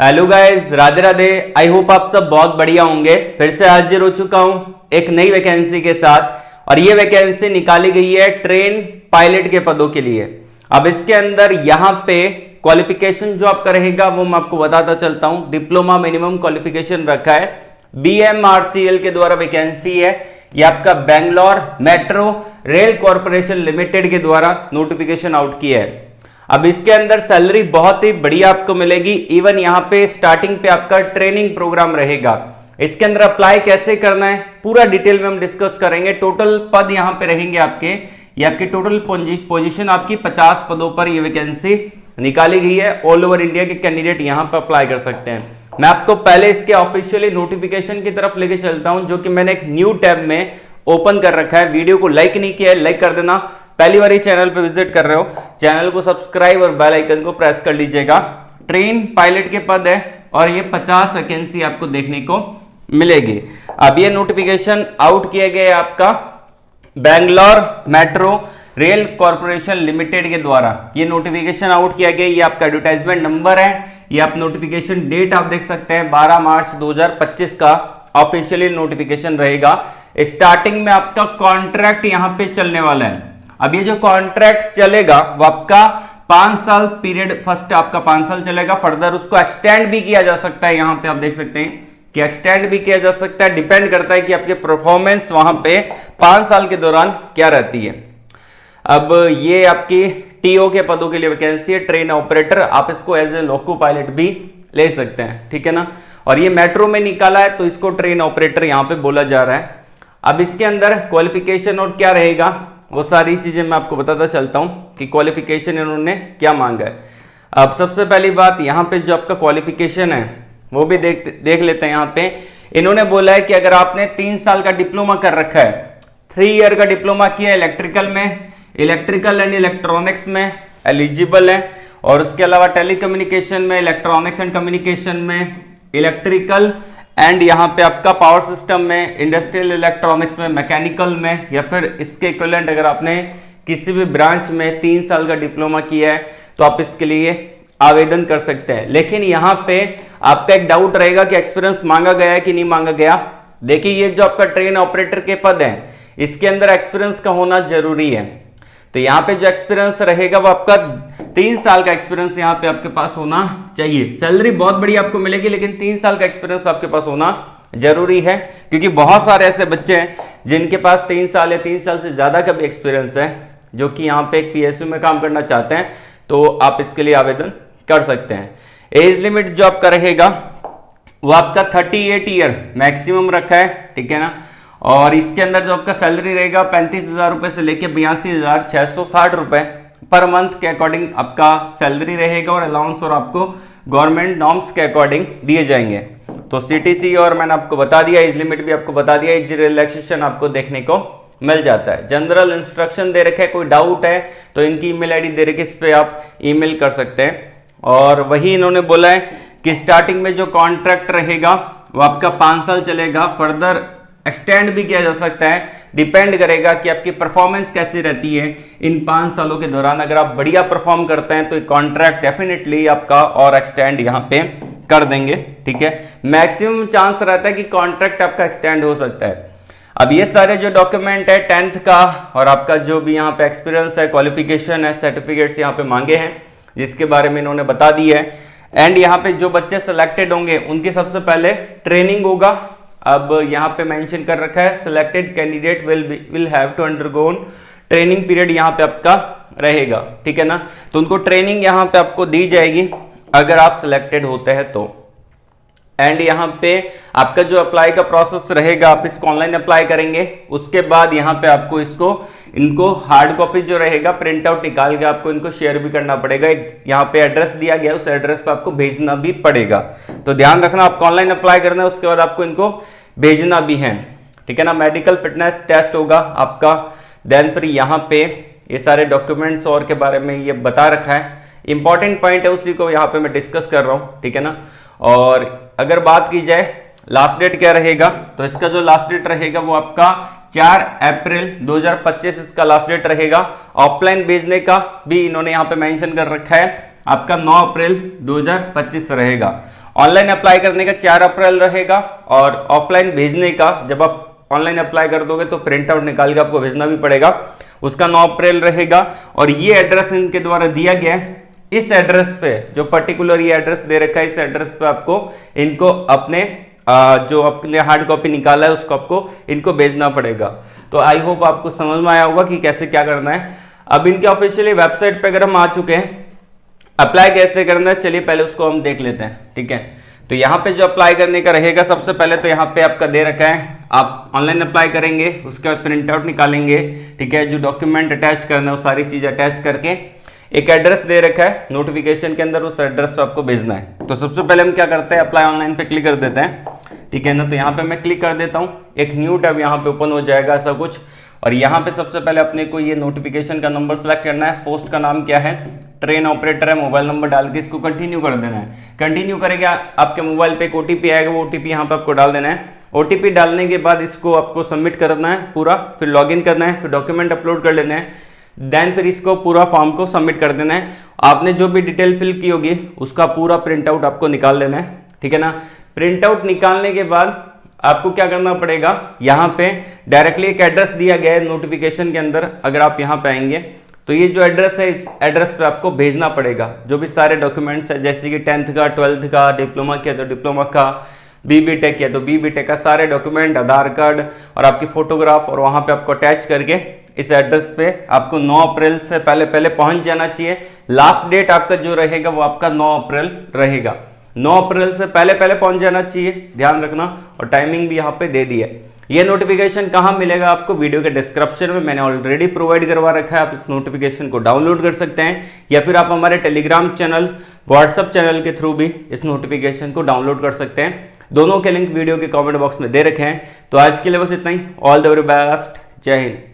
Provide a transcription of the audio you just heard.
Hello guys, Radhe Radhe. I hope आप सब बहुत बढ़िया होंगे। फिर से हाजिर हो चुका हूं एक नई वैकेंसी के साथ और ये वैकेंसी निकाली गई है ट्रेन पायलट के पदों के लिए। अब इसके अंदर यहां पे क्वालिफिकेशन जो आपका रहेगा वो मैं आपको बताता चलता हूं। डिप्लोमा मिनिमम क्वालिफिकेशन रखा है, BMRCL के द्वारा वैकेंसी है। ये आपका Bangalore metro rail corporation limited के द्वारा नोटिफिकेशन आउट किया है। अब इसके अंदर सैलरी बहुत ही बढ़िया आपको मिलेगी। इवन यहाँ पे स्टार्टिंग पे आपका ट्रेनिंग प्रोग्राम रहेगा। इसके अंदर अप्लाई कैसे करना है पूरा डिटेल में हम डिस्कस करेंगे। टोटल पद यहाँ पे रहेंगे आपके, ये आपकी टोटल पोजीशन आपकी 50 पदों पर ये वैकेंसी निकाली गई है। ऑल ओवर इंडिया के कैंडिडेट यहाँ पर अप्लाई कर सकते हैं। मैं आपको पहले इसके ऑफिशियली नोटिफिकेशन की तरफ लेके चलता हूं, जो कि मैंने एक न्यू टैब में ओपन कर रखा है। वीडियो को लाइक नहीं किया है, लाइक कर देना। पहली बार ही चैनल पे विजिट कर रहे हो, चैनल को सब्सक्राइब और बेल आइकन को प्रेस कर लीजिएगा। ट्रेन पायलट के पद है और ये 50 वैकेंसी आपको देखने को मिलेगी। अब ये नोटिफिकेशन आउट किया गया आपका Bangalore metro rail corporation limited के द्वारा। ये नोटिफिकेशन आउट किया गया। ये आपका एडवर्टाइजमेंट नंबर है। ये आप नोटिफिकेशन डेट आप देख सकते हैं 12 मार्च 2025 का ऑफिशियली नोटिफिकेशन रहेगा। स्टार्टिंग में आपका कॉन्ट्रैक्ट यहां पे चलने वाला है। अब ये जो कॉन्ट्रैक्ट चलेगा वो आपका 5 साल पीरियड, फर्स्ट आपका 5 साल चलेगा। फर्दर उसको एक्सटेंड भी किया जा सकता है। यहां पे आप देख सकते हैं कि एक्सटेंड भी किया जा सकता है। डिपेंड करता है कि आपके परफॉर्मेंस वहां पे 5 साल के दौरान क्या रहती है। अब ये आपकी टीओ के पदों के लिए वैकेंसी है, ट्रेन ऑपरेटर। आप इसको एज ए लोको पायलट भी ले सकते हैं, ठीक है ना। और ये मेट्रो में निकाला है तो इसको ट्रेन ऑपरेटर यहां पे बोला जा रहा है। अब इसके अंदर क्वालिफिकेशन और क्या रहेगा वो सारी चीजें मैं आपको बताता चलता हूं कि क्वालिफिकेशन इन्होंने क्या मांगा है। अब सबसे पहली बात यहाँ पे जो आपका क्वालिफिकेशन है वो भी देख लेते हैं। यहाँ पे इन्होंने बोला है कि अगर आपने 3 साल का डिप्लोमा कर रखा है, 3 ईयर का डिप्लोमा किया इलेक्ट्रिकल में, इलेक्ट्रिकल एंड इलेक्ट्रॉनिक्स में एलिजिबल है। और उसके अलावा टेलीकम्युनिकेशन में, इलेक्ट्रॉनिक्स एंड कम्युनिकेशन में, इलेक्ट्रिकल एंड यहाँ पे आपका पावर सिस्टम में, इंडस्ट्रियल इलेक्ट्रॉनिक्स में, मैकेनिकल में, या फिर इसके इक्विवेलेंट अगर आपने किसी भी ब्रांच में 3 साल का डिप्लोमा किया है तो आप इसके लिए आवेदन कर सकते हैं। लेकिन यहाँ पे आपका एक डाउट रहेगा कि एक्सपीरियंस मांगा गया है कि नहीं मांगा गया। देखिए, ये जो आपका ट्रेन ऑपरेटर के पद है इसके अंदर एक्सपीरियंस का होना जरूरी है। तो यहाँ पे जो एक्सपीरियंस रहेगा वो आपका 3 साल का एक्सपीरियंस यहाँ पे आपके पास होना चाहिए। सैलरी बहुत बड़ी आपको मिलेगी, लेकिन 3 साल का एक्सपीरियंस आपके पास होना जरूरी है, क्योंकि बहुत सारे ऐसे बच्चे हैं जिनके पास 3 साल या 3 साल से ज्यादा का भी एक्सपीरियंस है, जो कि यहाँ पे एक PSU में काम करना चाहते हैं। तो आप इसके लिए आवेदन कर सकते हैं। एज लिमिट जो आपका रहेगा वो आपका 38 ईयर मैक्सिमम रखा है, ठीक है ना। और इसके अंदर जो आपका सैलरी रहेगा 35,000 रुपए से लेके 82,660 रुपए पर मंथ के अकॉर्डिंग आपका सैलरी रहेगा। और अलाउंस और आपको गवर्नमेंट नॉर्म्स के अकॉर्डिंग दिए जाएंगे। तो CTC और मैंने आपको बता दिया, एज लिमिट भी आपको बता दिया, एज रिलैक्सेशन आपको देखने को मिल जाता है। जनरल इंस्ट्रक्शन दे रखे हैं, कोई डाउट है तो इनकी ईमेल आईडी दे रखी, इस पे आप ईमेल कर सकते हैं। और वही इन्होंने बोला है कि स्टार्टिंग में जो कॉन्ट्रैक्ट रहेगा वो आपका 5 साल चलेगा। फर्दर एक्सटेंड भी किया जा सकता है, डिपेंड करेगा कि आपकी परफॉर्मेंस कैसी रहती है इन 5 सालों के दौरान। अगर आप बढ़िया परफॉर्म करते हैं तो कॉन्ट्रैक्ट डेफिनेटली आपका और एक्सटेंड यहाँ पे कर देंगे, ठीक है। मैक्सिमम चांस रहता है कि कॉन्ट्रैक्ट आपका एक्सटेंड हो सकता है। अब ये सारे जो डॉक्यूमेंट है 10th का और आपका जो भी यहाँ पे एक्सपीरियंस है, क्वालिफिकेशन है, सर्टिफिकेट्स यहाँ पे मांगे हैं, जिसके बारे में इन्होंने बता दिया है। एंड यहाँ पे जो बच्चे सिलेक्टेड होंगे उनकी सबसे पहले ट्रेनिंग होगा। अब यहाँ पे मेंशन कर रखा है selected candidate will have to undergo training period, यहाँ पे आपका रहेगा, ठीक है ना। तो उनको ट्रेनिंग यहाँ पे आपको दी जाएगी अगर आप सिलेक्टेड होते हैं तो। एंड यहाँ पे आपका जो अप्लाई का प्रोसेस रहेगा, आप इसको ऑनलाइन अप्लाई करेंगे। उसके बाद यहाँ पे आपको इनको हार्ड कॉपी जो रहेगा प्रिंट आउट निकाल के आपको इनको शेयर भी करना पड़ेगा। यहाँ पे एड्रेस दिया गया, उस एड्रेस पे आपको भेजना भी पड़ेगा। तो ध्यान रखना, आपको ऑनलाइन अप्लाई करना है, उसके बाद आपको इनको भेजना भी है, ठीक है ना। मेडिकल फिटनेस टेस्ट होगा आपका। देन फिर यहाँ पे ये सारे डॉक्यूमेंट्स और के बारे में ये बता रखा है। इंपॉर्टेंट पॉइंट है, उसी को यहाँ पे मैं डिस्कस कर रहा हूँ, ठीक है ना। और अगर बात की जाए लास्ट डेट क्या रहेगा, तो इसका जो लास्ट डेट रहेगा वो आपका 4 अप्रैल 2025 इसका लास्ट डेट रहेगा। ऑफलाइन भेजने का भी इन्होंने यहाँ पे मेंशन कर रखा है। आपका 9 अप्रैल 2025 रहेगा। ऑनलाइन अप्लाई करने का 4 अप्रैल रहेगा और ऑफलाइन भेजने का जब आप ऑनलाइन अप्लाई कर दोगे तो प्रिंट आउट निकाल के आपको भेजना भी पड़ेगा, उसका 9 अप्रैल रहेगा। और ये एड्रेस इनके द्वारा दिया गया है, इस एड्रेस पे जो पर्टिकुलर ये एड्रेस दे रखा है, इस एड्रेस पे आपको इनको अपने जो अपने हार्ड कॉपी निकाला है उसको आपको इनको भेजना पड़ेगा। तो आई होप आपको समझ में आया होगा कि कैसे क्या करना है। अब इनके ऑफिशियली वेबसाइट पे अगर हम आ चुके हैं, अप्लाई कैसे करना है चलिए पहले उसको हम देख लेते हैं। ठीक है, तो यहाँ पे जो अप्लाई करने का रहेगा, सबसे पहले तो यहाँ पे आपका दे रखा है, आप ऑनलाइन अप्लाई करेंगे, उसके बाद प्रिंट आउट निकालेंगे। ठीक है, जो डॉक्यूमेंट अटैच करना है वो सारी चीज अटैच करके एक एड्रेस दे रखा है नोटिफिकेशन के अंदर, उस एड्रेस पे आपको भेजना है। तो सबसे पहले हम क्या करते हैं, अप्लाई ऑनलाइन पे क्लिक कर देते हैं। ठीक है ना, तो यहाँ पे मैं क्लिक कर देता हूँ, एक न्यू टैब यहाँ पे ओपन हो जाएगा ऐसा कुछ। और यहाँ पे सबसे पहले अपने को ये नोटिफिकेशन का नंबर सेलेक्ट करना है, पोस्ट का नाम क्या है, ट्रेन ऑपरेटर है, मोबाइल नंबर डाल के इसको कंटिन्यू कर देना है। कंटिन्यू करेगा आपके मोबाइल पे एक ओटीपी आएगा, वो ओटीपी यहाँ पे आपको डाल देना है। ओटीपी डालने के बाद इसको आपको सबमिट करना है पूरा, फिर लॉगिन करना है, फिर डॉक्यूमेंट अपलोड कर लेना है, देन फिर इसको पूरा फॉर्म को सबमिट कर देना है। आपने जो भी डिटेल फिल की होगी उसका पूरा प्रिंट आउट आपको निकाल लेना है। ठीक है ना, प्रिंट आउट निकालने के बाद आपको क्या करना पड़ेगा, यहाँ पे डायरेक्टली एक एड्रेस दिया गया है नोटिफिकेशन के अंदर, अगर आप यहाँ पे आएंगे तो ये जो एड्रेस है इस एड्रेस पे आपको भेजना पड़ेगा जो भी सारे डॉक्यूमेंट्स है, जैसे कि 10th का, 12th का, डिप्लोमा किया तो डिप्लोमा का, बीबीटेक किया तो बीबीटेक का सारे डॉक्यूमेंट, आधार कार्ड और आपकी फोटोग्राफ, और वहां पे आपको अटैच करके इस एड्रेस पे आपको 9 अप्रैल से पहले पहले पहुंच जाना चाहिए। लास्ट डेट आपका जो रहेगा वो आपका 9 अप्रैल रहेगा, 9 अप्रैल से पहले पहले पहुंच जाना चाहिए, ध्यान रखना। और टाइमिंग भी यहाँ पे दे दी है। ये नोटिफिकेशन कहाँ मिलेगा आपको, वीडियो के डिस्क्रिप्शन में मैंने ऑलरेडी प्रोवाइड करवा रखा है, आप इस नोटिफिकेशन को डाउनलोड कर सकते हैं, या फिर आप हमारे टेलीग्राम चैनल, व्हाट्सएप चैनल के थ्रू भी इस नोटिफिकेशन को डाउनलोड कर सकते हैं। दोनों के लिंक वीडियो के कमेंट बॉक्स में दे रखे हैं। तो आज के लिए बस इतना ही, ऑल द वेरी बेस्ट, जय हिंद।